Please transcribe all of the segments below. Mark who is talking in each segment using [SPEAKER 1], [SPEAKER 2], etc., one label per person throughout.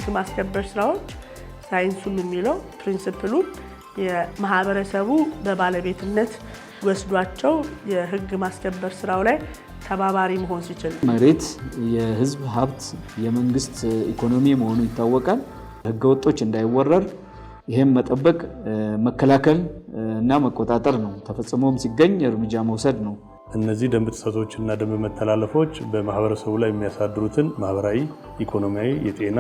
[SPEAKER 1] የህግ ማስከበር ስራዎች ሳይንሱም የሚለው ፕሪንሲፕሉ የማህበረሰቡ በባለቤትነት ወስዷቸው የህግ ማስከበር ስራው ላይ ተባባሪ መሆን ሲችል
[SPEAKER 2] መሬት የህዝብ ሀብት የመንግስት ኢኮኖሚ መሆኑ ይታወቃል። ህገወጦች እንዳይወረር ይሄን መጠበቅ መከላከል እና መቆጣጠር ነው። ተፈጽሞም ሲገኝ እርምጃ መውሰድ ነው።
[SPEAKER 3] እነዚህ ደንብ ጥሰቶችና ደንብ መተላለፎች በማህበረሰቡ ላይ የሚያሳድሩትን ማህበራዊ፣ ኢኮኖሚያዊ፣ የጤና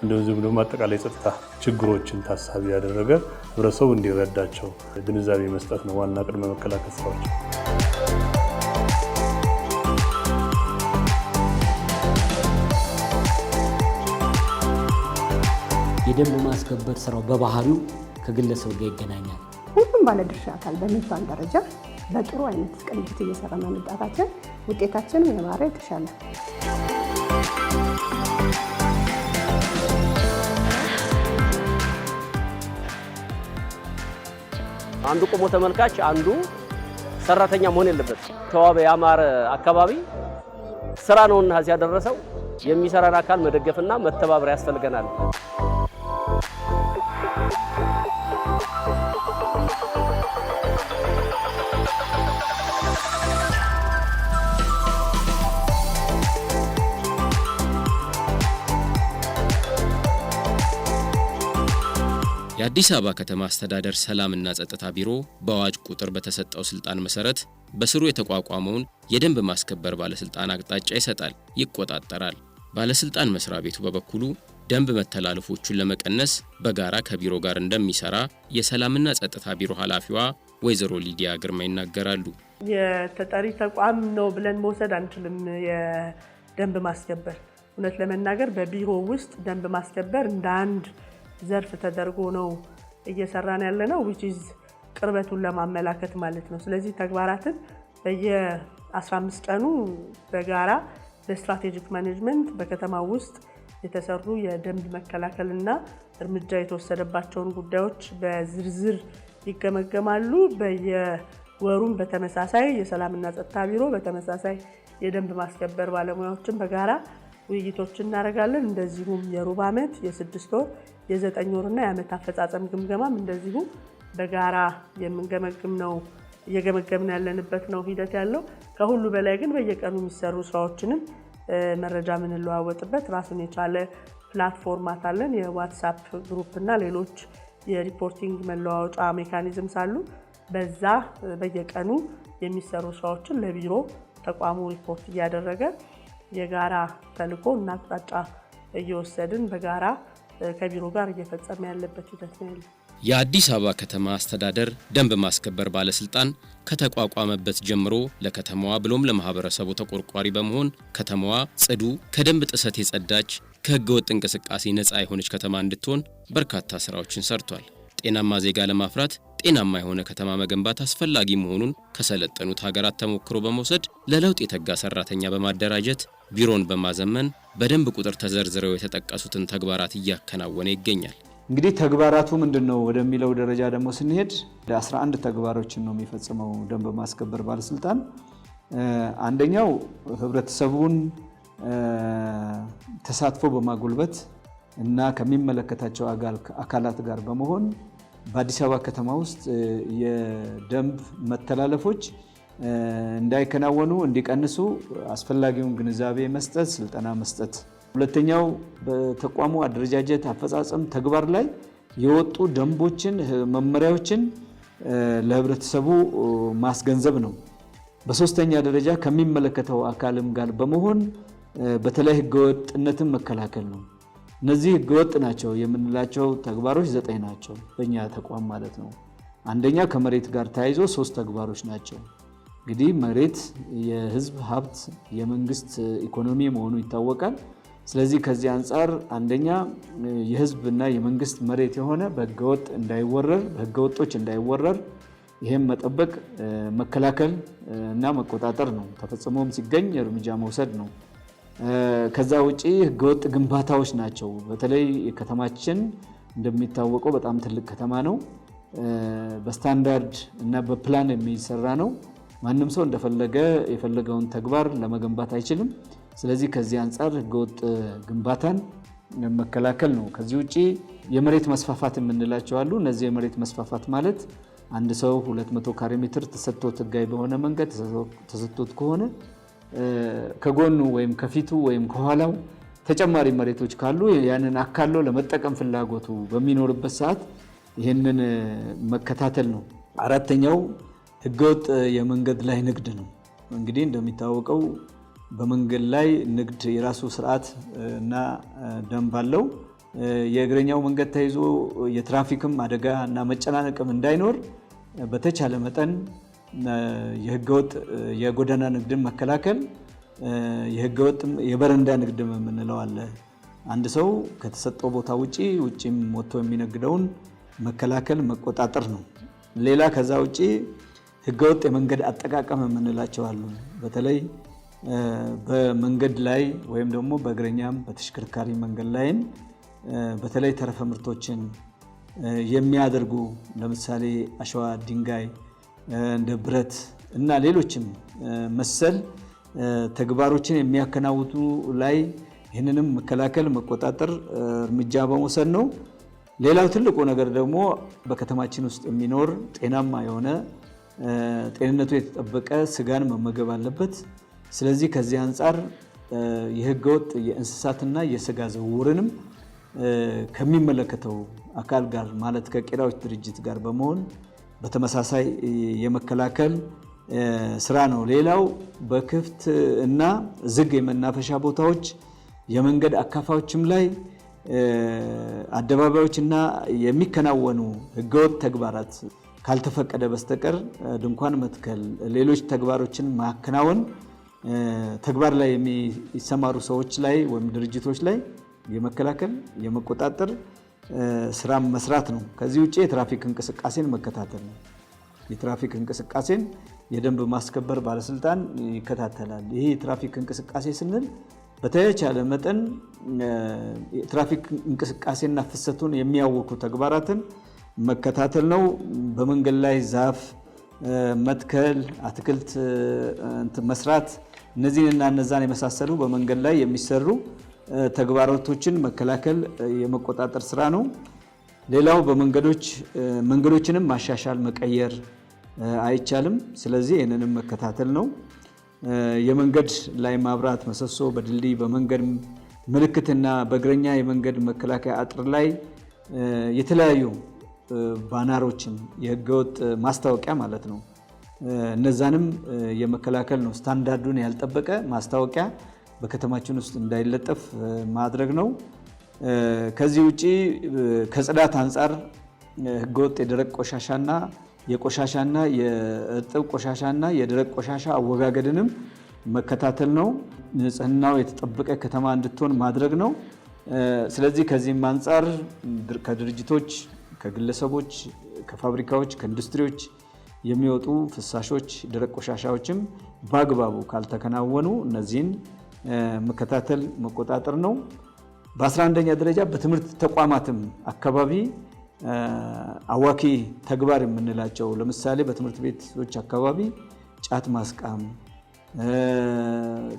[SPEAKER 3] እንደዚሁም ደግሞ አጠቃላይ ጸጥታ ችግሮችን ታሳቢ ያደረገ ህብረተሰቡ እንዲረዳቸው ግንዛቤ መስጠት ነው ዋና ቅድመ መከላከል ስራዎች።
[SPEAKER 4] የደንብ ማስከበር ስራው በባህሪው ከግለሰብ ጋር ይገናኛል።
[SPEAKER 5] ሁሉም ባለድርሻ አካል በሚባል ደረጃ በጥሩ አይነት ቅንጅት እየሰራ መምጣታችን ውጤታችን የማረ የተሻለ
[SPEAKER 6] አንዱ ቆሞ ተመልካች አንዱ ሰራተኛ መሆን የለበት። ተዋበ ያማረ አካባቢ ስራ ነውና እዚያ ያደረሰው የሚሰራን አካል መደገፍና መተባበር ያስፈልገናል።
[SPEAKER 7] የአዲስ አበባ ከተማ አስተዳደር ሰላምና ጸጥታ ቢሮ በአዋጅ ቁጥር በተሰጠው ስልጣን መሰረት በስሩ የተቋቋመውን የደንብ ማስከበር ባለስልጣን አቅጣጫ ይሰጣል፣ ይቆጣጠራል። ባለስልጣን መስሪያ ቤቱ በበኩሉ ደንብ መተላለፎቹን ለመቀነስ በጋራ ከቢሮ ጋር እንደሚሰራ የሰላምና ጸጥታ ቢሮ ኃላፊዋ ወይዘሮ ሊዲያ ግርማ ይናገራሉ።
[SPEAKER 1] የተጠሪ ተቋም ነው ብለን መውሰድ አንችልም። የደንብ ማስከበር እውነት ለመናገር በቢሮ ውስጥ ደንብ ማስከበር እንደ አንድ ዘርፍ ተደርጎ ነው እየሰራን ያለነው which is ቅርበቱን ለማመላከት ማለት ነው። ስለዚህ ተግባራትን በየ15 ቀኑ በጋራ ለስትራቴጂክ ማኔጅመንት በከተማው ውስጥ የተሰሩ የደንብ መከላከልና እርምጃ የተወሰደባቸውን ጉዳዮች በዝርዝር ይገመገማሉ። በየወሩም በተመሳሳይ የሰላምና ጸጥታ ቢሮ በተመሳሳይ የደንብ ማስከበር ባለሙያዎችን በጋራ ውይይቶችን እናደርጋለን። እንደዚሁም የሩብ ዓመት፣ የ6 ወር፣ የ9 ወርና የዓመት አፈጻጸም ግምገማም እንደዚሁ በጋራ የምንገመግም ነው እየገመገምን ያለንበት ነው ሂደት ያለው። ከሁሉ በላይ ግን በየቀኑ የሚሰሩ ስራዎችንም መረጃ የምንለዋወጥበት ራሱን የቻለ ፕላትፎርማት አለን። የዋትስአፕ ግሩፕ እና ሌሎች የሪፖርቲንግ መለዋወጫ ሜካኒዝምስ አሉ። በዛ በየቀኑ የሚሰሩ ስራዎችን ለቢሮ ተቋሙ ሪፖርት እያደረገ የጋራ ተልዕኮ እና አቅጣጫ እየወሰድን በጋራ ከቢሮ ጋር እየፈጸመ ያለበት ሂደት ነው ያለው።
[SPEAKER 7] የአዲስ አበባ ከተማ አስተዳደር ደንብ ማስከበር ባለስልጣን ከተቋቋመበት ጀምሮ ለከተማዋ ብሎም ለማህበረሰቡ ተቆርቋሪ በመሆን ከተማዋ ጽዱ፣ ከደንብ ጥሰት የጸዳች፣ ከህገወጥ እንቅስቃሴ ነፃ የሆነች ከተማ እንድትሆን በርካታ ስራዎችን ሰርቷል። ጤናማ ዜጋ ለማፍራት ጤናማ የሆነ ከተማ መገንባት አስፈላጊ መሆኑን ከሰለጠኑት ሀገራት ተሞክሮ በመውሰድ ለለውጥ የተጋ ሰራተኛ በማደራጀት ቢሮን በማዘመን በደንብ ቁጥር ተዘርዝረው የተጠቀሱትን ተግባራት እያከናወነ ይገኛል።
[SPEAKER 2] እንግዲህ ተግባራቱ ምንድነው ወደሚለው ደረጃ ደግሞ ስንሄድ 11 ተግባሮችን ነው የሚፈጽመው ደንብ ማስከበር ባለስልጣን። አንደኛው ህብረተሰቡን ተሳትፎ በማጎልበት እና ከሚመለከታቸው አካላት ጋር በመሆን በአዲስ አበባ ከተማ ውስጥ የደንብ መተላለፎች እንዳይከናወኑ እንዲቀንሱ አስፈላጊውን ግንዛቤ መስጠት፣ ስልጠና መስጠት። ሁለተኛው በተቋሙ አደረጃጀት አፈጻጸም ተግባር ላይ የወጡ ደንቦችን፣ መመሪያዎችን ለህብረተሰቡ ማስገንዘብ ነው። በሶስተኛ ደረጃ ከሚመለከተው አካልም ጋር በመሆን በተለይ ህገወጥነትን መከላከል ነው። እነዚህ ህገወጥ ናቸው የምንላቸው ተግባሮች 9 ናቸው በእኛ ተቋም ማለት ነው። አንደኛ ከመሬት ጋር ተያይዞ 3 ተግባሮች ናቸው። እንግዲህ መሬት የህዝብ ሀብት የመንግስት ኢኮኖሚ መሆኑ ይታወቃል። ስለዚህ ከዚህ አንፃር አንደኛ የህዝብና የመንግስት መሬት የሆነ በህገወጥ እንዳይወረር፣ በህገወጦች እንዳይወረር ይሄን መጠበቅ መከላከል እና መቆጣጠር ነው። ተፈጽሞም ሲገኝ እርምጃ መውሰድ ነው። ከዛ ውጪ ህገወጥ ግንባታዎች ናቸው። በተለይ ከተማችን እንደሚታወቀው በጣም ትልቅ ከተማ ነው። በስታንዳርድ እና በፕላን የሚሰራ ነው። ማንም ሰው እንደፈለገ የፈለገውን ተግባር ለመገንባት አይችልም። ስለዚህ ከዚህ አንፃር ህገወጥ ግንባታን መከላከል ነው። ከዚህ ውጪ የመሬት መስፋፋት የምንላቸው አሉ። እነዚህ የመሬት መስፋፋት ማለት አንድ ሰው 200 ካሬ ሜትር ተሰጥቶት ህጋዊ በሆነ መንገድ ተሰጥቶት ከሆነ ከጎኑ ወይም ከፊቱ ወይም ከኋላው ተጨማሪ መሬቶች ካሉ ያንን አካሎ ለመጠቀም ፍላጎቱ በሚኖርበት ሰዓት ይህንን መከታተል ነው። አራተኛው ህገወጥ የመንገድ ላይ ንግድ ነው። እንግዲህ እንደሚታወቀው በመንገድ ላይ ንግድ የራሱ ስርዓት እና ደንብ አለው። የእግረኛው መንገድ ተይዞ የትራፊክም አደጋ እና መጨናነቅም እንዳይኖር በተቻለ መጠን የህገወጥ የጎዳና ንግድን መከላከል፣ የህገወጥ የበረንዳ ንግድ የምንለው አለ። አንድ ሰው ከተሰጠው ቦታ ውጪም ወጥቶ የሚነግደውን መከላከል መቆጣጠር ነው። ሌላ ከዛ ውጪ ህገወጥ የመንገድ አጠቃቀም የምንላቸው አሉ። በተለይ በመንገድ ላይ ወይም ደግሞ በእግረኛም በተሽከርካሪ መንገድ ላይም በተለይ ተረፈ ምርቶችን የሚያደርጉ ለምሳሌ አሸዋ፣ ድንጋይ፣ እንደ ብረት እና ሌሎችም መሰል ተግባሮችን የሚያከናውኑ ላይ ይህንንም መከላከል መቆጣጠር እርምጃ በመውሰድ ነው። ሌላው ትልቁ ነገር ደግሞ በከተማችን ውስጥ የሚኖር ጤናማ የሆነ ጤንነቱ የተጠበቀ ስጋን መመገብ አለበት። ስለዚህ ከዚህ አንጻር የህገወጥ የእንስሳትና የስጋ ዝውውርንም ከሚመለከተው አካል ጋር ማለት ከቄራዎች ድርጅት ጋር በመሆን በተመሳሳይ የመከላከል ስራ ነው። ሌላው በክፍት እና ዝግ የመናፈሻ ቦታዎች፣ የመንገድ አካፋዮችም ላይ አደባባዮችና የሚከናወኑ ህገወጥ ተግባራት ካልተፈቀደ በስተቀር ድንኳን መትከል፣ ሌሎች ተግባሮችን ማከናወን ተግባር ላይ የሚሰማሩ ሰዎች ላይ ወይም ድርጅቶች ላይ የመከላከል የመቆጣጠር ስራ መስራት ነው። ከዚህ ውጪ የትራፊክ እንቅስቃሴን መከታተል ነው። የትራፊክ እንቅስቃሴን የደንብ ማስከበር ባለስልጣን ይከታተላል። ይሄ የትራፊክ እንቅስቃሴ ስንል በተቻለ መጠን የትራፊክ እንቅስቃሴና ፍሰቱን የሚያውኩ ተግባራትን መከታተል ነው። በመንገድ ላይ ዛፍ መትከል፣ አትክልት መስራት፣ እነዚህንና እነዛን የመሳሰሉ በመንገድ ላይ የሚሰሩ ተግባራቶችን መከላከል የመቆጣጠር ስራ ነው። ሌላው መንገዶችንም ማሻሻል መቀየር አይቻልም። ስለዚህ ይህንንም መከታተል ነው። የመንገድ ላይ ማብራት ምሰሶ በድልድይ በመንገድ ምልክትና በእግረኛ የመንገድ መከላከያ አጥር ላይ የተለያዩ ባነሮችን የህገወጥ ማስታወቂያ ማለት ነው፣ እነዛንም የመከላከል ነው። ስታንዳርዱን ያልጠበቀ ማስታወቂያ በከተማችን ውስጥ እንዳይለጠፍ ማድረግ ነው። ከዚህ ውጪ ከጽዳት አንጻር ህገወጥ የደረቅ ቆሻሻና የቆሻሻና የእርጥብ ቆሻሻና የደረቅ ቆሻሻ አወጋገድንም መከታተል ነው። ንጽህናው የተጠበቀ ከተማ እንድትሆን ማድረግ ነው። ስለዚህ ከዚህም አንጻር ከድርጅቶች፣ ከግለሰቦች፣ ከፋብሪካዎች፣ ከኢንዱስትሪዎች የሚወጡ ፍሳሾች፣ ደረቅ ቆሻሻዎችም በአግባቡ ካልተከናወኑ እነዚህን መከታተል መቆጣጠር ነው። በ11ኛ ደረጃ በትምህርት ተቋማትም አካባቢ አዋኪ ተግባር የምንላቸው ለምሳሌ በትምህርት ቤቶች አካባቢ ጫት ማስቃም፣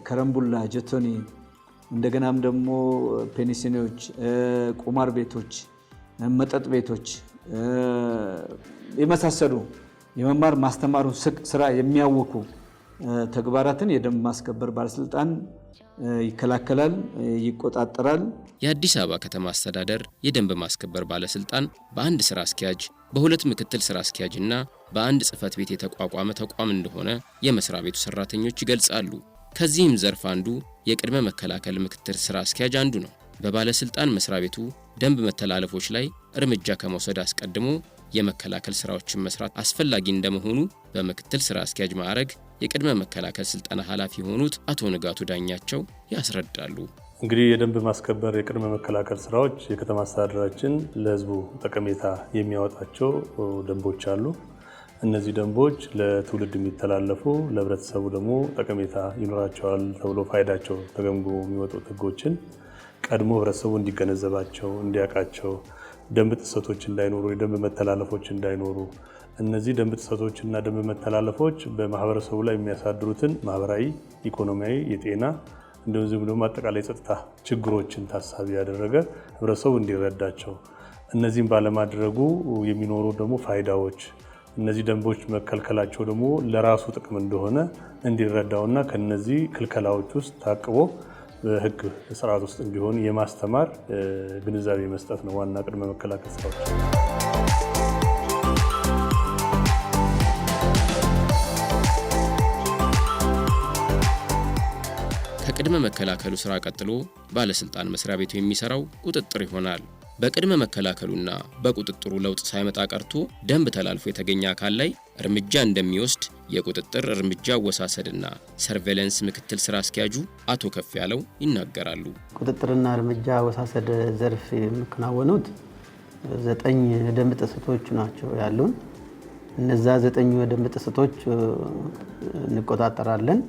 [SPEAKER 2] ከረምቡላ፣ ጀቶኒ፣ እንደገናም ደግሞ ፔኒሲኒዎች፣ ቁማር ቤቶች፣ መጠጥ ቤቶች የመሳሰሉ የመማር ማስተማሩ ስራ የሚያውኩ ተግባራትን የደንብ ማስከበር ባለስልጣን ይከላከላል፣ ይቆጣጠራል።
[SPEAKER 7] የአዲስ አበባ ከተማ አስተዳደር የደንብ ማስከበር ባለስልጣን በአንድ ስራ አስኪያጅ፣ በሁለት ምክትል ስራ አስኪያጅ እና በአንድ ጽህፈት ቤት የተቋቋመ ተቋም እንደሆነ የመስሪያ ቤቱ ሰራተኞች ይገልጻሉ። ከዚህም ዘርፍ አንዱ የቅድመ መከላከል ምክትል ስራ አስኪያጅ አንዱ ነው። በባለስልጣን መስሪያ ቤቱ ደንብ መተላለፎች ላይ እርምጃ ከመውሰድ አስቀድሞ የመከላከል ስራዎችን መስራት አስፈላጊ እንደመሆኑ በምክትል ስራ አስኪያጅ ማዕረግ የቅድመ መከላከል ስልጠና ኃላፊ የሆኑት አቶ ንጋቱ ዳኛቸው ያስረዳሉ።
[SPEAKER 3] እንግዲህ የደንብ ማስከበር የቅድመ መከላከል ስራዎች የከተማ አስተዳደራችን ለህዝቡ ጠቀሜታ የሚያወጣቸው ደንቦች አሉ። እነዚህ ደንቦች ለትውልድ የሚተላለፉ ለህብረተሰቡ ደግሞ ጠቀሜታ ይኖራቸዋል ተብሎ ፋይዳቸው ተገምግሞ የሚወጡ ህጎችን ቀድሞ ህብረተሰቡ እንዲገነዘባቸው፣ እንዲያውቃቸው፣ ደንብ ጥሰቶች እንዳይኖሩ፣ የደንብ መተላለፎች እንዳይኖሩ፣ እነዚህ ደንብ ጥሰቶችና ደንብ መተላለፎች በማህበረሰቡ ላይ የሚያሳድሩትን ማህበራዊ፣ ኢኮኖሚያዊ፣ የጤና እንደዚሁም ደግሞ አጠቃላይ ጸጥታ ችግሮችን ታሳቢ ያደረገ ህብረተሰቡ እንዲረዳቸው እነዚህን ባለማድረጉ የሚኖሩ ደግሞ ፋይዳዎች እነዚህ ደንቦች መከልከላቸው ደግሞ ለራሱ ጥቅም እንደሆነ እንዲረዳውና ከነዚህ ክልከላዎች ውስጥ ታቅቦ በህግ ስርዓት ውስጥ እንዲሆን የማስተማር ግንዛቤ መስጠት ነው ዋና ቅድመ መከላከል ስራዎች።
[SPEAKER 7] ከቅድመ መከላከሉ ስራ ቀጥሎ ባለስልጣን መስሪያ ቤቱ የሚሰራው ቁጥጥር ይሆናል። በቅድመ መከላከሉና በቁጥጥሩ ለውጥ ሳይመጣ ቀርቶ ደንብ ተላልፎ የተገኘ አካል ላይ እርምጃ እንደሚወስድ የቁጥጥር እርምጃ አወሳሰድና ሰርቬለንስ ምክትል ስራ አስኪያጁ አቶ ከፍ ያለው ይናገራሉ።
[SPEAKER 8] ቁጥጥርና እርምጃ አወሳሰድ ዘርፍ የሚከናወኑት 9 ደንብ ጥሰቶች ናቸው ያሉን። እነዛ 9 ደንብ ጥሰቶች እንቆጣጠራለን።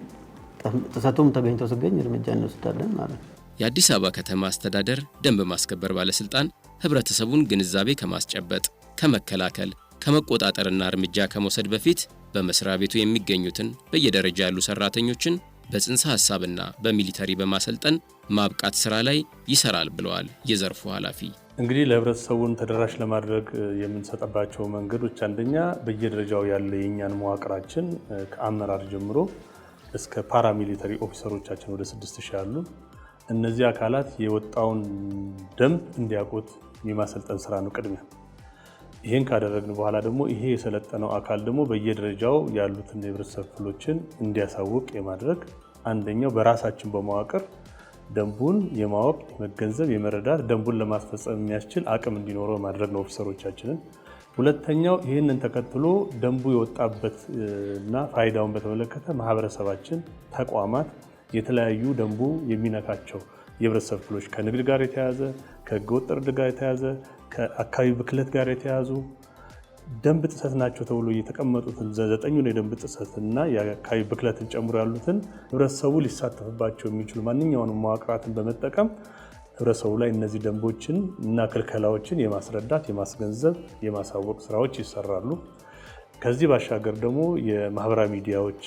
[SPEAKER 8] ጥሰቱም ተገኝቶ ሲገኝ እርምጃ እንወስዳለን ማለት ነው።
[SPEAKER 7] የአዲስ አበባ ከተማ አስተዳደር ደንብ ማስከበር ባለስልጣን ህብረተሰቡን ግንዛቤ ከማስጨበጥ፣ ከመከላከል፣ ከመቆጣጠርና እርምጃ ከመውሰድ በፊት በመስሪያ ቤቱ የሚገኙትን በየደረጃ ያሉ ሰራተኞችን በጽንሰ ሐሳብና በሚሊተሪ በማሰልጠን ማብቃት ስራ ላይ ይሰራል ብለዋል የዘርፉ ኃላፊ።
[SPEAKER 3] እንግዲህ ለህብረተሰቡን ተደራሽ ለማድረግ የምንሰጠባቸው መንገዶች አንደኛ በየደረጃው ያለ የኛን መዋቅራችን ከአመራር ጀምሮ እስከ ፓራሚሊተሪ ኦፊሰሮቻችን ወደ 6000 አሉ። እነዚህ አካላት የወጣውን ደንብ እንዲያውቁት የማሰልጠን ስራ ነው ቅድሚያ። ይሄን ካደረግን በኋላ ደግሞ ይሄ የሰለጠነው አካል ደግሞ በየደረጃው ያሉትን የህብረተሰብ ክፍሎችን እንዲያሳውቅ የማድረግ አንደኛው በራሳችን በመዋቅር ደንቡን የማወቅ የመገንዘብ የመረዳት ደንቡን ለማስፈጸም የሚያስችል አቅም እንዲኖረው ማድረግ ነው ኦፊሰሮቻችንን። ሁለተኛው ይህንን ተከትሎ ደንቡ የወጣበት እና ፋይዳውን በተመለከተ ማህበረሰባችን፣ ተቋማት የተለያዩ ደንቡ የሚነካቸው የህብረተሰብ ክፍሎች ከንግድ ጋር የተያዘ ከህገወጥ ንግድ ጋር የተያዘ ከአካባቢ ብክለት ጋር የተያዙ ደንብ ጥሰት ናቸው ተብሎ የተቀመጡትን 9 የደንብ ጥሰትና የአካባቢ ብክለትን ጨምሮ ያሉትን ህብረተሰቡ ሊሳተፍባቸው የሚችሉ ማንኛውንም መዋቅራትን በመጠቀም ህብረተሰቡ ላይ እነዚህ ደንቦችን እና ክልከላዎችን የማስረዳት የማስገንዘብ የማሳወቅ ስራዎች ይሰራሉ። ከዚህ ባሻገር ደግሞ የማህበራዊ ሚዲያዎች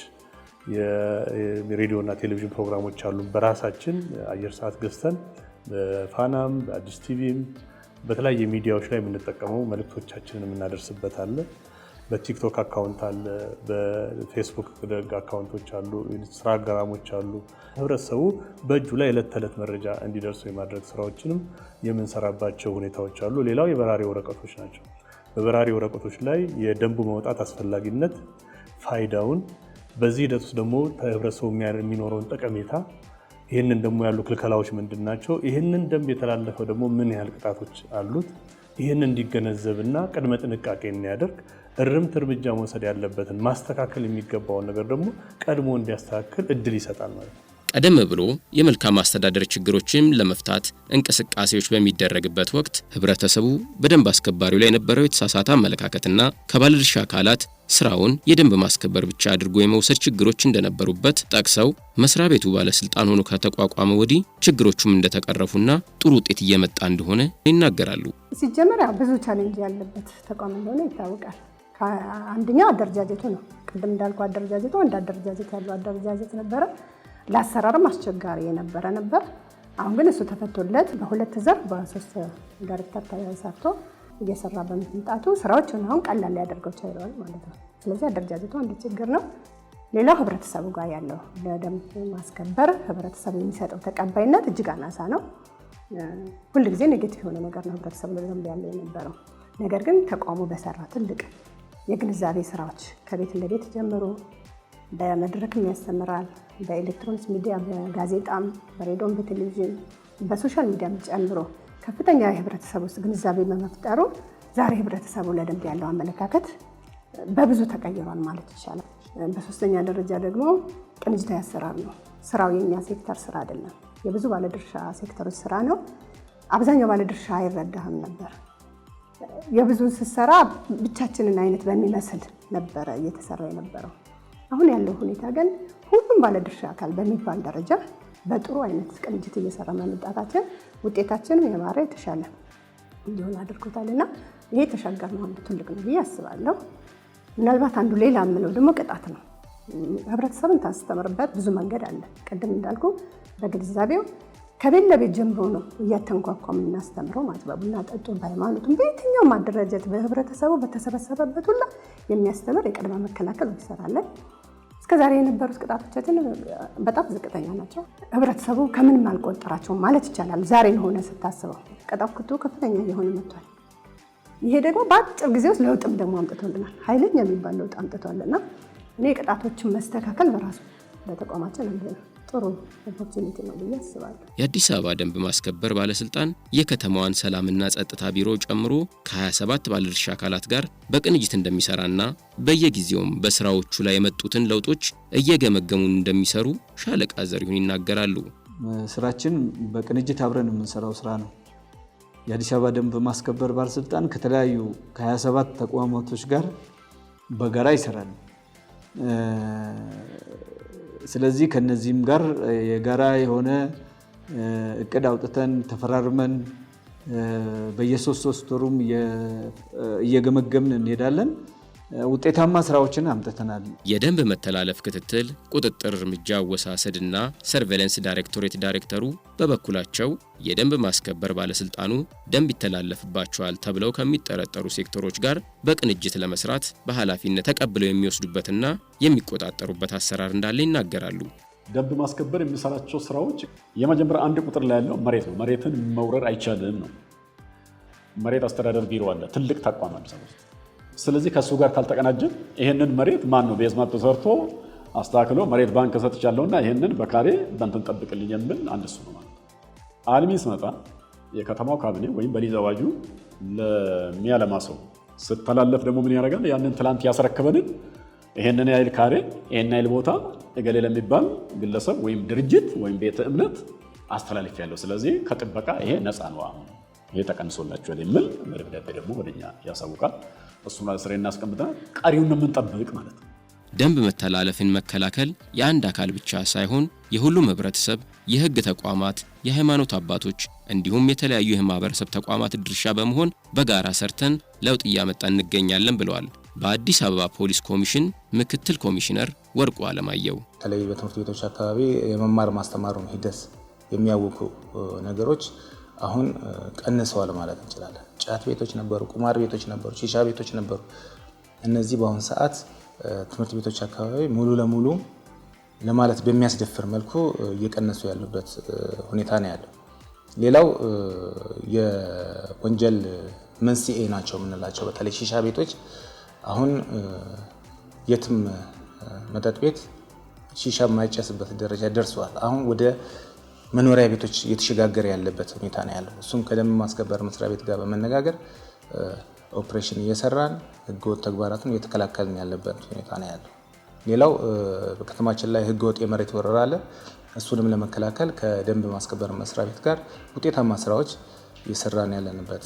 [SPEAKER 3] የሬዲዮና ቴሌቪዥን ፕሮግራሞች አሉ። በራሳችን አየር ሰዓት ገዝተን በፋናም በአዲስ ቲቪም በተለያየ ሚዲያዎች ላይ የምንጠቀመው መልእክቶቻችንን የምናደርስበት አለ። በቲክቶክ አካውንት አለ፣ በፌስቡክ አካውንቶች አሉ፣ ኢንስታግራሞች አሉ። ህብረተሰቡ በእጁ ላይ ዕለት ተዕለት መረጃ እንዲደርሱ የማድረግ ስራዎችንም የምንሰራባቸው ሁኔታዎች አሉ። ሌላው የበራሪ ወረቀቶች ናቸው። በበራሪ ወረቀቶች ላይ የደንቡ መውጣት አስፈላጊነት፣ ፋይዳውን፣ በዚህ ሂደት ውስጥ ደግሞ ህብረተሰቡ የሚኖረውን ጠቀሜታ፣ ይህንን ደግሞ ያሉ ክልከላዎች ምንድን ናቸው፣ ይህንን ደንብ የተላለፈው ደግሞ ምን ያህል ቅጣቶች አሉት፣ ይህንን እንዲገነዘብና ቅድመ ጥንቃቄ እንዲያደርግ እርምት እርምጃ መውሰድ ያለበትን ማስተካከል የሚገባውን ነገር ደግሞ ቀድሞ እንዲያስተካክል እድል ይሰጣል ማለት ነው።
[SPEAKER 7] ቀደም ብሎ የመልካም አስተዳደር ችግሮችን ለመፍታት እንቅስቃሴዎች በሚደረግበት ወቅት ህብረተሰቡ በደንብ አስከባሪው ላይ የነበረው የተሳሳተ አመለካከትና ከባለድርሻ አካላት ስራውን የደንብ ማስከበር ብቻ አድርጎ የመውሰድ ችግሮች እንደነበሩበት ጠቅሰው መስሪያ ቤቱ ባለስልጣን ሆኖ ከተቋቋመ ወዲህ ችግሮቹም እንደተቀረፉና ጥሩ ውጤት እየመጣ እንደሆነ ይናገራሉ።
[SPEAKER 5] ሲጀመር ብዙ ቻሌንጅ ያለበት ተቋም እንደሆነ ይታወቃል። አንደኛው አደረጃጀቱ ነው። ቅድም እንዳልኩ አደረጃጀቱ አንድ አደረጃጀት ያለው አደረጃጀት ነበረ። ለአሰራርም አስቸጋሪ የነበረ ነበር። አሁን ግን እሱ ተፈቶለት በሁለት ዘርፍ በ3 ዳይሬክተር ተሰርቶ እየሰራ በመምጣቱ ስራዎችን አሁን ቀላል ሊያደርገው ችሏል ማለት ነው። ስለዚህ አደረጃጀቱ አንድ ችግር ነው። ሌላው ህብረተሰቡ ጋር ያለው ለደንብ ማስከበር ህብረተሰቡ የሚሰጠው ተቀባይነት እጅግ አናሳ ነው። ሁልጊዜ ኔጌቲቭ የሆነ ነገር ነው ህብረተሰቡ ለደንብ ያለው የነበረው። ነገር ግን ተቋሙ በሰራ ትልቅ የግንዛቤ ስራዎች ከቤት ለቤት ጀምሮ በመድረክም ያስተምራል፣ በኤሌክትሮኒክስ ሚዲያ፣ በጋዜጣም፣ በሬዲዮም፣ በቴሌቪዥን፣ በሶሻል ሚዲያም ጨምሮ ከፍተኛ የህብረተሰቡ ውስጥ ግንዛቤ በመፍጠሩ ዛሬ ህብረተሰቡ ለደንብ ያለው አመለካከት በብዙ ተቀይሯል ማለት ይቻላል። በሶስተኛ ደረጃ ደግሞ ቅንጅታዊ አሰራር ነው። ስራው የኛ ሴክተር ስራ አይደለም፣ የብዙ ባለድርሻ ሴክተሮች ስራ ነው። አብዛኛው ባለድርሻ አይረዳህም ነበር። የብዙ ስሰራ ብቻችንን አይነት በሚመስል ነበረ እየተሰራ የነበረው። አሁን ያለው ሁኔታ ግን ሁሉም ባለድርሻ አካል በሚባል ደረጃ በጥሩ አይነት ቅንጅት እየሰራ መምጣታችን ውጤታችን የማረ የተሻለ እንዲሆን አድርጎታልና ይሄ ተሻጋር ነው፣ ትልቅ ነው ብዬ አስባለሁ። ምናልባት አንዱ ሌላ የምለው ደግሞ ቅጣት ነው። ህብረተሰብን ታስተምርበት ብዙ መንገድ አለ። ቅድም እንዳልኩ በግንዛቤው ከቤት ለቤት ጀምሮ ነው እያተንኳኳ የምናስተምረው ማለት በቡና ጠጡ፣ በሃይማኖቱም በየትኛውም አደረጃጀት በህብረተሰቡ በተሰበሰበበት ሁላ የሚያስተምር የቅድመ መከላከል ይሰራለን። እስከዛሬ የነበሩት ቅጣቶቻችን በጣም ዝቅተኛ ናቸው። ህብረተሰቡ ከምንም አልቆጠራቸውም ማለት ይቻላል። ዛሬ ሆነ ስታስበው ቅጣቱ ከፍተኛ እየሆነ መጥቷል። ይሄ ደግሞ በአጭር ጊዜ ውስጥ ለውጥም ደግሞ አምጥቶልናል። ኃይለኛ የሚባል ለውጥ አምጥቷልና እኔ ቅጣቶችን መስተካከል በራሱ ለተቋማችን ጥሩ ኦፖርቹኒቲ ነው ብዬ አስባለሁ።
[SPEAKER 7] የአዲስ አበባ ደንብ ማስከበር ባለስልጣን የከተማዋን ሰላምና ጸጥታ ቢሮ ጨምሮ ከ27 ባለድርሻ አካላት ጋር በቅንጅት እንደሚሰራና በየጊዜውም በስራዎቹ ላይ የመጡትን ለውጦች እየገመገሙ እንደሚሰሩ ሻለቃ ዘሪሁን ይናገራሉ።
[SPEAKER 2] ስራችን በቅንጅት አብረን የምንሰራው ስራ ነው። የአዲስ አበባ ደንብ ማስከበር ባለስልጣን ከተለያዩ ከ27 ተቋማቶች ጋር በጋራ ይሰራል። ስለዚህ ከነዚህም ጋር የጋራ የሆነ እቅድ አውጥተን ተፈራርመን በየ3 ወሩም እየገመገምን እንሄዳለን። ውጤታማ ስራዎችን አምጥተናል።
[SPEAKER 7] የደንብ መተላለፍ ክትትል፣ ቁጥጥር፣ እርምጃ አወሳሰድና ሰርቬለንስ ዳይሬክቶሬት ዳይሬክተሩ በበኩላቸው የደንብ ማስከበር ባለስልጣኑ ደንብ ይተላለፍባቸዋል ተብለው ከሚጠረጠሩ ሴክተሮች ጋር በቅንጅት ለመስራት በኃላፊነት ተቀብለው የሚወስዱበትና የሚቆጣጠሩበት አሰራር እንዳለ ይናገራሉ።
[SPEAKER 9] ደንብ ማስከበር የሚሰራቸው ስራዎች የመጀመሪያ አንድ ቁጥር ላይ ያለው መሬት ነው። መሬትን መውረር አይቻልም ነው። መሬት አስተዳደር ቢሮ አለ፣ ትልቅ ተቋም አዲስ አበባ ውስጥ። ስለዚህ ከሱ ጋር ካልተቀናጀን ይሄንን መሬት ማን ነው ቤዝማንት ተሰርቶ አስተካክሎ መሬት ባንክ ሰጥቻለሁና ይሄንን በካሬ በእንትን ጠብቅልኝ የሚል አንድ እሱ ነው ማለት ነው። አልሚ ሲመጣ የከተማው ካቢኔ ወይም በሊዝ አዋጁ ለሚያለማ ሰው ስተላለፍ ደግሞ ምን ያደርጋል? ያንን ትላንት ያስረከበንን ይሄንን ያህል ካሬ ይሄን ያህል ቦታ እገሌ ለሚባል ግለሰብ ወይም ድርጅት ወይም ቤተ እምነት አስተላልፍ ያለው፣ ስለዚህ ከጥበቃ ይሄ ነፃ ነው፣ አሁን ይሄ ተቀንሶላችኋል የሚል ደብዳቤ ደግሞ ወደኛ ያሳውቃል። እሱ ማለት ስራ እናስቀምጣለን። ቀሪውን የምንጠብቅ ማለት ነው።
[SPEAKER 7] ደንብ መተላለፍን መከላከል የአንድ አካል ብቻ ሳይሆን የሁሉም ህብረተሰብ፣ የህግ ተቋማት፣ የሃይማኖት አባቶች እንዲሁም የተለያዩ የማህበረሰብ ተቋማት ድርሻ በመሆን በጋራ ሰርተን ለውጥ እያመጣን እንገኛለን ብለዋል በአዲስ አበባ ፖሊስ ኮሚሽን ምክትል ኮሚሽነር ወርቁ አለማየሁ።
[SPEAKER 10] በተለይ በትምህርት ቤቶች አካባቢ የመማር ማስተማሩን ሂደት የሚያውኩ ነገሮች አሁን ቀንሰዋል ማለት እንችላለን። ጫት ቤቶች ነበሩ፣ ቁማር ቤቶች ነበሩ፣ ሺሻ ቤቶች ነበሩ። እነዚህ በአሁን ሰዓት ትምህርት ቤቶች አካባቢ ሙሉ ለሙሉ ለማለት በሚያስደፍር መልኩ እየቀነሱ ያሉበት ሁኔታ ነው ያለው። ሌላው የወንጀል መንስኤ ናቸው የምንላቸው በተለይ ሺሻ ቤቶች አሁን የትም መጠጥ ቤት ሺሻ የማይጨስበት ደረጃ ደርሰዋል። አሁን ወደ መኖሪያ ቤቶች እየተሸጋገረ ያለበት ሁኔታ ነው ያለው። እሱም ከደንብ ማስከበር መስሪያ ቤት ጋር በመነጋገር ኦፕሬሽን እየሰራን ህገወጥ ተግባራትን እየተከላከልን ያለበት ሁኔታ ነው ያለው። ሌላው በከተማችን ላይ ህገወጥ የመሬት ወረራ አለ። እሱንም ለመከላከል ከደንብ ማስከበር መስሪያ ቤት ጋር ውጤታማ ስራዎች እየሰራን ያለንበት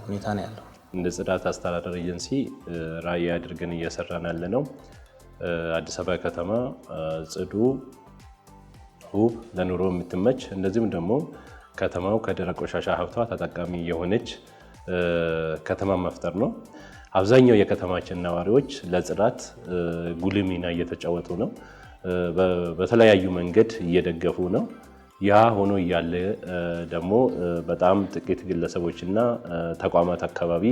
[SPEAKER 10] ሁኔታ ነው ያለው።
[SPEAKER 11] እንደ ጽዳት አስተዳደር ኤጀንሲ ራዕይ አድርገን እየሰራን ያለ ነው። አዲስ አበባ ከተማ ጽዱ፣ ውብ፣ ለኑሮ የምትመች እንደዚሁም ደግሞ ከተማው ከደረቅ ቆሻሻ ሀብቷ ተጠቃሚ የሆነች ከተማ መፍጠር ነው። አብዛኛው የከተማችን ነዋሪዎች ለጽዳት ጉልህ ሚና እየተጫወቱ ነው። በተለያዩ መንገድ እየደገፉ ነው። ያ ሆኖ እያለ ደግሞ በጣም ጥቂት ግለሰቦችና ተቋማት አካባቢ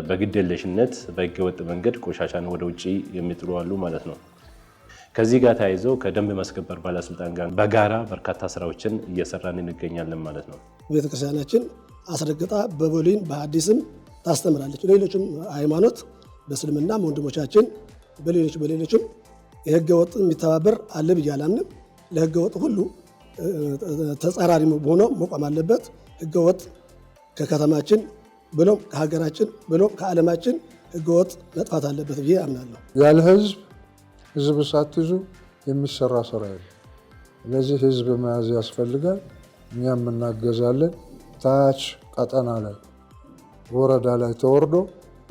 [SPEAKER 11] በግድየለሽነት በህገወጥ መንገድ ቆሻሻን ወደ ውጭ የሚጥሉ አሉ ማለት ነው። ከዚህ ጋር ተያይዞ ከደንብ ማስከበር ባለስልጣን ጋር በጋራ በርካታ ስራዎችን እየሰራን እንገኛለን ማለት ነው።
[SPEAKER 12] ቤተክርስቲያናችን አስረግጣ በቦሊን በሐዲስም ታስተምራለች። ሌሎችም ሃይማኖት በእስልምናም ወንድሞቻችን በሌሎችም የህገ ወጥ የሚተባበር አለ ብዬ አላምንም። ለህገ ወጥ ሁሉ ተጻራሪ ሆኖ መቆም አለበት። ህገ ወጥ ከከተማችን ብሎም ከሀገራችን ብሎም ከዓለማችን ህገ ወጥ መጥፋት አለበት ብዬ አምናለሁ።
[SPEAKER 13] ያለ ህዝብ ሳትይዙ የሚሰራ ስራ የለም። ስለዚህ ህዝብ መያዝ ያስፈልጋል። እኛም እናገዛለን። ታች ቀጠና ላይ ወረዳ ላይ ተወርዶ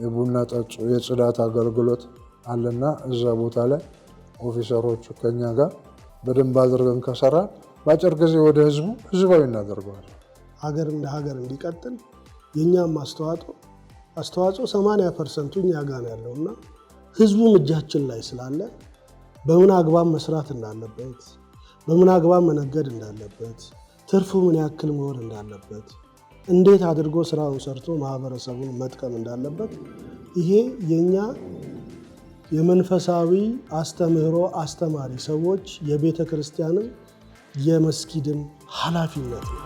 [SPEAKER 13] የቡና ጠጡ የጽዳት አገልግሎት አለና እዛ ቦታ ላይ ኦፊሰሮቹ ከኛ ጋር በደንብ አድርገን ከሰራ በአጭር ጊዜ ወደ ህዝባዊ እናደርገዋል።
[SPEAKER 12] ሀገር እንደ ሀገር እንዲቀጥል የኛም አስተዋጽኦ 80% እኛ ጋር ነው ያለውና ህዝቡም እጃችን ላይ ስላለ በምን አግባብ መስራት እንዳለበት፣ በምን አግባብ መነገድ እንዳለበት፣ ትርፉ ምን ያክል መሆን እንዳለበት፣ እንዴት አድርጎ ስራውን ሰርቶ ማህበረሰቡን መጥቀም እንዳለበት ይሄ የኛ የመንፈሳዊ አስተምህሮ አስተማሪ ሰዎች የቤተ ክርስቲያንም የመስጊድም ኃላፊነት ነው።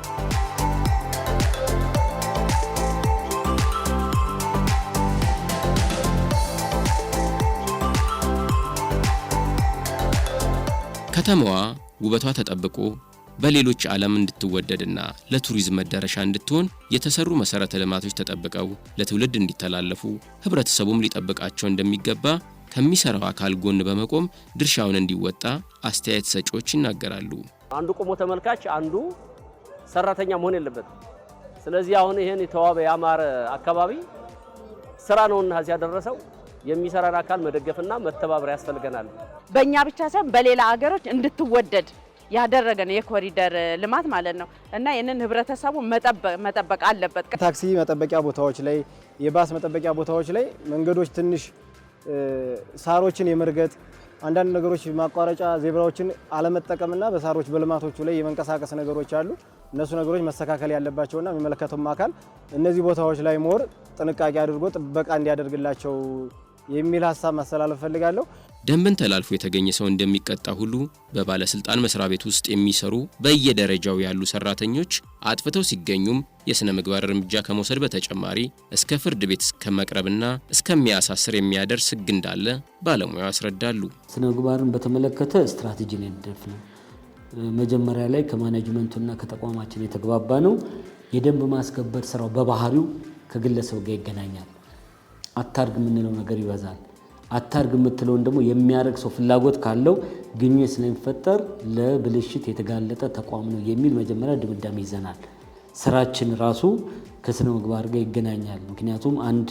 [SPEAKER 7] ከተማዋ ውበቷ ተጠብቆ በሌሎች ዓለም እንድትወደድና ለቱሪዝም መዳረሻ እንድትሆን የተሰሩ መሰረተ ልማቶች ተጠብቀው ለትውልድ እንዲተላለፉ ህብረተሰቡም ሊጠብቃቸው እንደሚገባ ከሚሰራው አካል ጎን በመቆም ድርሻውን እንዲወጣ አስተያየት ሰጪዎች ይናገራሉ።
[SPEAKER 6] አንዱ ቆሞ ተመልካች አንዱ ሰራተኛ መሆን የለበትም። ስለዚህ አሁን ይሄን የተዋበ ያማረ አካባቢ ስራ ነውና እዚያ ያደረሰው የሚሰራን አካል መደገፍና መተባበር ያስፈልገናል።
[SPEAKER 14] በእኛ ብቻ ሳይሆን በሌላ ሀገሮች እንድትወደድ ያደረገን የኮሪደር ልማት ማለት ነው እና ይህንን ህብረተሰቡ መጠበቅ አለበት።
[SPEAKER 15] ታክሲ መጠበቂያ ቦታዎች ላይ፣ የባስ መጠበቂያ ቦታዎች ላይ መንገዶች ትንሽ ሳሮችን የመርገጥ አንዳንድ ነገሮች ማቋረጫ ዜብራዎችን አለመጠቀምና በሳሮች በልማቶቹ ላይ የመንቀሳቀስ ነገሮች አሉ። እነሱ ነገሮች መስተካከል ያለባቸውና የሚመለከተው አካል እነዚህ ቦታዎች ላይ ሞር ጥንቃቄ አድርጎ ጥበቃ እንዲያደርግላቸው የሚል ሀሳብ ማስተላለፍ ፈልጋለሁ።
[SPEAKER 7] ደንብን ተላልፎ የተገኘ ሰው እንደሚቀጣ ሁሉ በባለስልጣን መስሪያ ቤት ውስጥ የሚሰሩ በየደረጃው ያሉ ሰራተኞች አጥፍተው ሲገኙም የሥነ ምግባር እርምጃ ከመውሰድ በተጨማሪ እስከ ፍርድ ቤት እስከመቅረብና እስከሚያሳስር የሚያደርስ ሕግ እንዳለ ባለሙያው ያስረዳሉ።
[SPEAKER 4] ስነ ምግባርን በተመለከተ ስትራቴጂ ነው የደረፍነው። መጀመሪያ ላይ ከማኔጅመንቱና ከተቋማችን የተግባባ ነው። የደንብ ማስከበር ስራው በባህሪው ከግለሰብ ጋር ይገናኛል። አታርግ የምንለው ነገር ይበዛል። አታርግ የምትለውን ደግሞ የሚያደርግ ሰው ፍላጎት ካለው ግንኙነት ስለሚፈጠር ለብልሽት የተጋለጠ ተቋም ነው የሚል መጀመሪያ ድምዳሜ ይዘናል። ስራችን ራሱ ከስነ ምግባር ጋር ይገናኛል። ምክንያቱም አንድ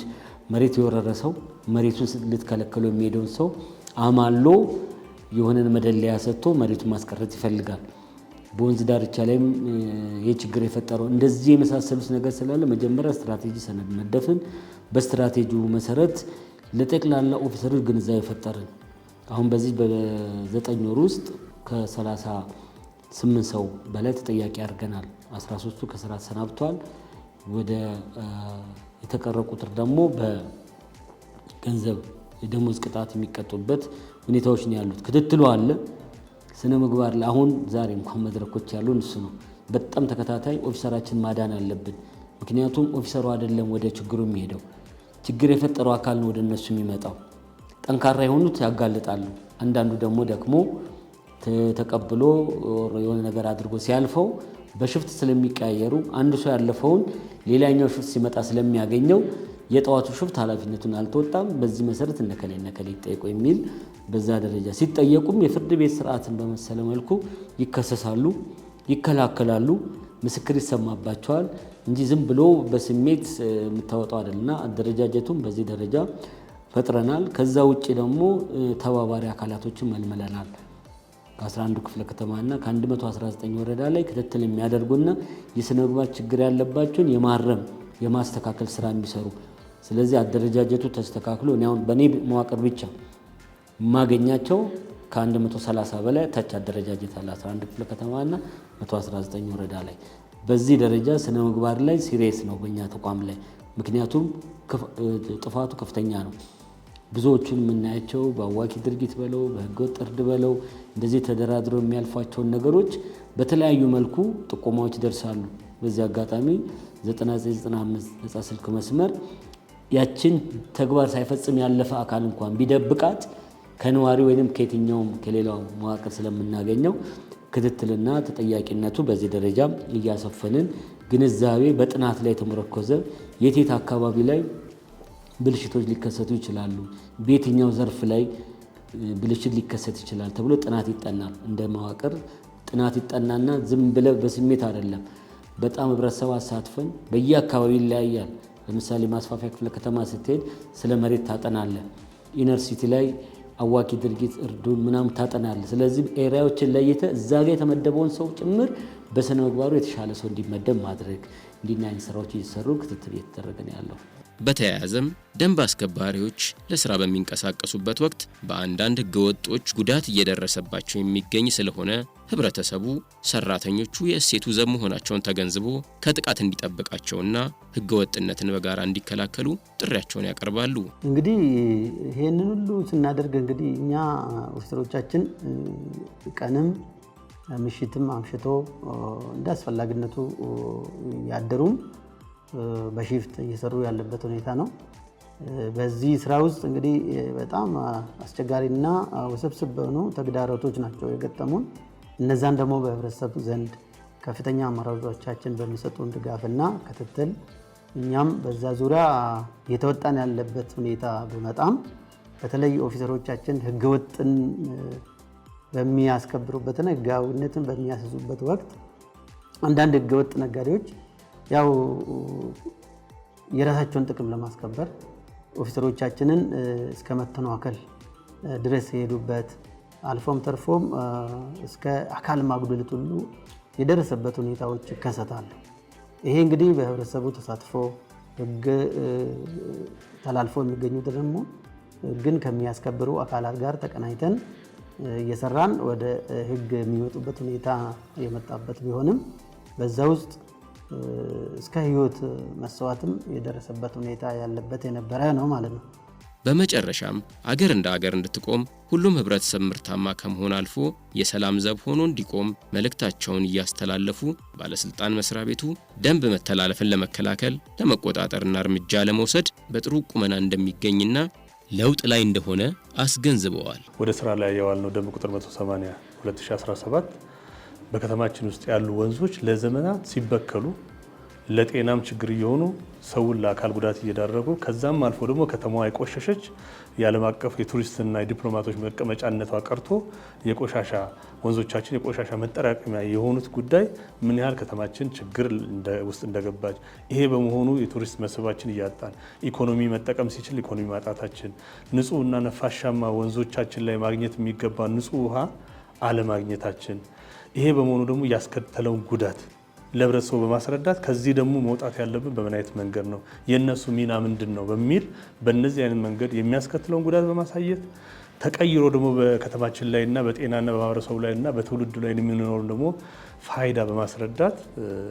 [SPEAKER 4] መሬት የወረረ ሰው መሬቱን ልትከለከለው የሚሄደውን ሰው አማሎ የሆነን መደለያ ሰጥቶ መሬቱን ማስቀረት ይፈልጋል። በወንዝ ዳርቻ ላይም የችግር የፈጠረው እንደዚህ የመሳሰሉት ነገር ስላለ መጀመሪያ ስትራቴጂ ሰነድ ነደፍን። በስትራቴጂው መሰረት ለጠቅላላ ኦፊሰሮች ግንዛቤ ፈጠርን። አሁን በዚህ በ9 ወር ውስጥ ከ38 ሰው በላይ ተጠያቂ አድርገናል። 13ቱ ከስራ ተሰናብተዋል። ወደ የተቀረው ቁጥር ደግሞ በገንዘብ የደሞዝ ቅጣት የሚቀጡበት ሁኔታዎች ነው ያሉት። ክትትሉ አለ። ስነ ምግባር ላይ አሁን ዛሬ እንኳን መድረኮች ያሉን እሱ ነው። በጣም ተከታታይ ኦፊሰራችን ማዳን አለብን። ምክንያቱም ኦፊሰሩ አይደለም ወደ ችግሩ የሚሄደው፣ ችግር የፈጠረው አካል ነው ወደ እነሱ የሚመጣው። ጠንካራ የሆኑት ያጋልጣሉ። አንዳንዱ ደግሞ ደክሞ ተቀብሎ የሆነ ነገር አድርጎ ሲያልፈው በሽፍት ስለሚቀያየሩ አንዱ ሰው ያለፈውን ሌላኛው ሽፍት ሲመጣ ስለሚያገኘው የጠዋቱ ሽፍት ኃላፊነቱን አልተወጣም፣ በዚህ መሰረት እነከሌ ይጠየቁ የሚል በዛ ደረጃ ሲጠየቁም የፍርድ ቤት ስርዓትን በመሰለ መልኩ ይከሰሳሉ፣ ይከላከላሉ፣ ምስክር ይሰማባቸዋል እንጂ ዝም ብሎ በስሜት የምታወጣው አይደልና አደረጃጀቱን በዚህ ደረጃ ፈጥረናል። ከዛ ውጪ ደግሞ ተባባሪ አካላቶችን መልመለናል። ከ11 ክፍለ ከተማና ከ119 ወረዳ ላይ ክትትል የሚያደርጉና የስነ ምግባር ችግር ያለባቸውን የማረም የማስተካከል ስራ የሚሰሩ። ስለዚህ አደረጃጀቱ ተስተካክሎ እኔ አሁን በኔ መዋቅር ብቻ የማገኛቸው ከ130 በላይ ታች አደረጃጀት አለ 11 ክፍለ ከተማና 119 ወረዳ ላይ። በዚህ ደረጃ ስነ ምግባር ላይ ሲሪየስ ነው በእኛ ተቋም ላይ። ምክንያቱም ጥፋቱ ከፍተኛ ነው። ብዙዎቹን የምናያቸው በአዋኪ ድርጊት በለው በህገወጥ እርድ በለው እንደዚህ ተደራድሮ የሚያልፏቸውን ነገሮች በተለያዩ መልኩ ጥቆማዎች ይደርሳሉ። በዚህ አጋጣሚ 9995 ነፃ ስልክ መስመር ያችን ተግባር ሳይፈጽም ያለፈ አካል እንኳን ቢደብቃት ከነዋሪ ወይንም ከየትኛውም ከሌላው መዋቅር ስለምናገኘው ክትትልና ተጠያቂነቱ በዚህ ደረጃ እያሰፈንን ግንዛቤ በጥናት ላይ የተመረኮዘ የቴት አካባቢ ላይ ብልሽቶች ሊከሰቱ ይችላሉ፣ በየትኛው ዘርፍ ላይ ብልሽት ሊከሰት ይችላል ተብሎ ጥናት ይጠናል። እንደ መዋቅር ጥናት ይጠናና ዝም ብለ በስሜት አይደለም፣ በጣም ህብረተሰብ አሳትፈን በየአካባቢው ይለያያል። ለምሳሌ ማስፋፊያ ክፍለ ከተማ ስትሄድ ስለ መሬት ታጠናለ፣ ኢነር ሲቲ ላይ አዋኪ ድርጊት እርዱን ምናምን ታጠናለ። ስለዚህ ኤሪያዎችን ለይተ እዛ ጋር የተመደበውን ሰው ጭምር በስነ ምግባሩ የተሻለ ሰው እንዲመደብ ማድረግ እንዲህ አይነት ስራዎች እየተሰሩ ክትትል እየተደረገ ነው ያለው።
[SPEAKER 7] በተያያዘም ደንብ አስከባሪዎች ለስራ በሚንቀሳቀሱበት ወቅት በአንዳንድ ህገወጦች ጉዳት እየደረሰባቸው የሚገኝ ስለሆነ ህብረተሰቡ ሰራተኞቹ የእሴቱ ዘብ መሆናቸውን ተገንዝቦ ከጥቃት እንዲጠብቃቸውና ህገወጥነትን በጋራ እንዲከላከሉ ጥሪያቸውን ያቀርባሉ።
[SPEAKER 8] እንግዲህ ይሄንን ሁሉ ስናደርግ እንግዲህ እኛ ኦፊሰሮቻችን ቀንም ምሽትም አምሽቶ እንዳስፈላጊነቱ ያደሩም በሺፍት እየሰሩ ያለበት ሁኔታ ነው። በዚህ ስራ ውስጥ እንግዲህ በጣም አስቸጋሪና ውስብስብ የሆኑ ተግዳሮቶች ናቸው የገጠሙን። እነዛን ደግሞ በህብረተሰቡ ዘንድ ከፍተኛ አመራሮቻችን በሚሰጡን ድጋፍና ክትትል እኛም በዛ ዙሪያ የተወጣን ያለበት ሁኔታ በመጣም በተለይ ኦፊሰሮቻችን ህገወጥን በሚያስከብሩበትና ህጋዊነትን በሚያስዙበት ወቅት አንዳንድ ህገወጥ ነጋዴዎች ያው የራሳቸውን ጥቅም ለማስከበር ኦፊሰሮቻችንን እስከ መተናከል ድረስ የሄዱበት አልፎም ተርፎም እስከ አካል ማጉደል ሁሉ የደረሰበት ሁኔታዎች ይከሰታሉ። ይሄ እንግዲህ በህብረተሰቡ ተሳትፎ ህግ ተላልፎ የሚገኙት ደግሞ ህግን ከሚያስከብሩ አካላት ጋር ተቀናይተን እየሰራን ወደ ህግ የሚወጡበት ሁኔታ የመጣበት ቢሆንም በዛ ውስጥ እስከ ህይወት መስዋዕትም የደረሰበት ሁኔታ ያለበት የነበረ ነው ማለት ነው።
[SPEAKER 7] በመጨረሻም አገር እንደ አገር እንድትቆም ሁሉም ህብረተሰብ ምርታማ ከመሆን አልፎ የሰላም ዘብ ሆኖ እንዲቆም መልእክታቸውን እያስተላለፉ ባለስልጣን መስሪያ ቤቱ ደንብ መተላለፍን ለመከላከል ለመቆጣጠርና እርምጃ ለመውሰድ በጥሩ ቁመና እንደሚገኝና ለውጥ ላይ እንደሆነ አስገንዝበዋል።
[SPEAKER 3] ወደ ስራ ላይ ያዋልነው ደንብ ቁጥር 180 2017 በከተማችን ውስጥ ያሉ ወንዞች ለዘመናት ሲበከሉ ለጤናም ችግር እየሆኑ ሰውን ለአካል ጉዳት እየዳረጉ ከዛም አልፎ ደግሞ ከተማዋ የቆሸሸች የዓለም አቀፍ የቱሪስትና የዲፕሎማቶች መቀመጫነቷ ቀርቶ የቆሻሻ ወንዞቻችን የቆሻሻ መጠራቀሚያ የሆኑት ጉዳይ ምን ያህል ከተማችን ችግር ውስጥ እንደገባች፣ ይሄ በመሆኑ የቱሪስት መስህባችን እያጣን ኢኮኖሚ መጠቀም ሲችል ኢኮኖሚ ማጣታችን፣ ንጹህና ነፋሻማ ወንዞቻችን ላይ ማግኘት የሚገባ ንጹህ ውሃ አለማግኘታችን፣ ይሄ በመሆኑ ደግሞ ያስከተለውን ጉዳት ለህብረተሰቡ በማስረዳት ከዚህ ደግሞ መውጣት ያለብን በምን አይነት መንገድ ነው፣ የነሱ ሚና ምንድን ነው በሚል በእነዚህ አይነት መንገድ የሚያስከትለውን ጉዳት በማሳየት ተቀይሮ ደግሞ በከተማችን ላይና በጤናና በማህበረሰቡ ላይና በትውልዱ ላይ የሚኖረው ደግሞ ፋይዳ በማስረዳት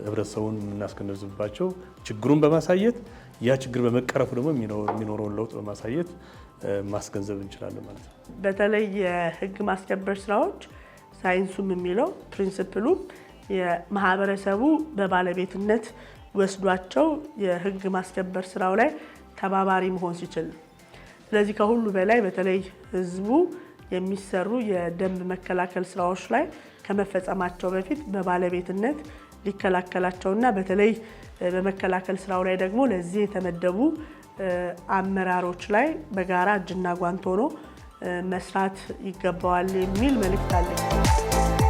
[SPEAKER 3] ህብረተሰቡን የምናስገነዝብባቸው ችግሩን በማሳየት ያ ችግር በመቀረፉ ደግሞ የሚኖረውን ለውጥ በማሳየት ማስገንዘብ እንችላለን ማለት ነው።
[SPEAKER 1] በተለይ የህግ ማስከበር ስራዎች ሳይንሱም የሚለው ፕሪንሲፕሉ የማህበረሰቡ በባለቤትነት ወስዷቸው የህግ ማስከበር ስራው ላይ ተባባሪ መሆን ሲችል፣ ስለዚህ ከሁሉ በላይ በተለይ ህዝቡ የሚሰሩ የደንብ መከላከል ስራዎች ላይ ከመፈጸማቸው በፊት በባለቤትነት ሊከላከላቸውና በተለይ በመከላከል ስራው ላይ ደግሞ ለዚህ የተመደቡ አመራሮች ላይ በጋራ እጅና ጓንት ሆኖ መስራት ይገባዋል የሚል መልእክት አለኝ።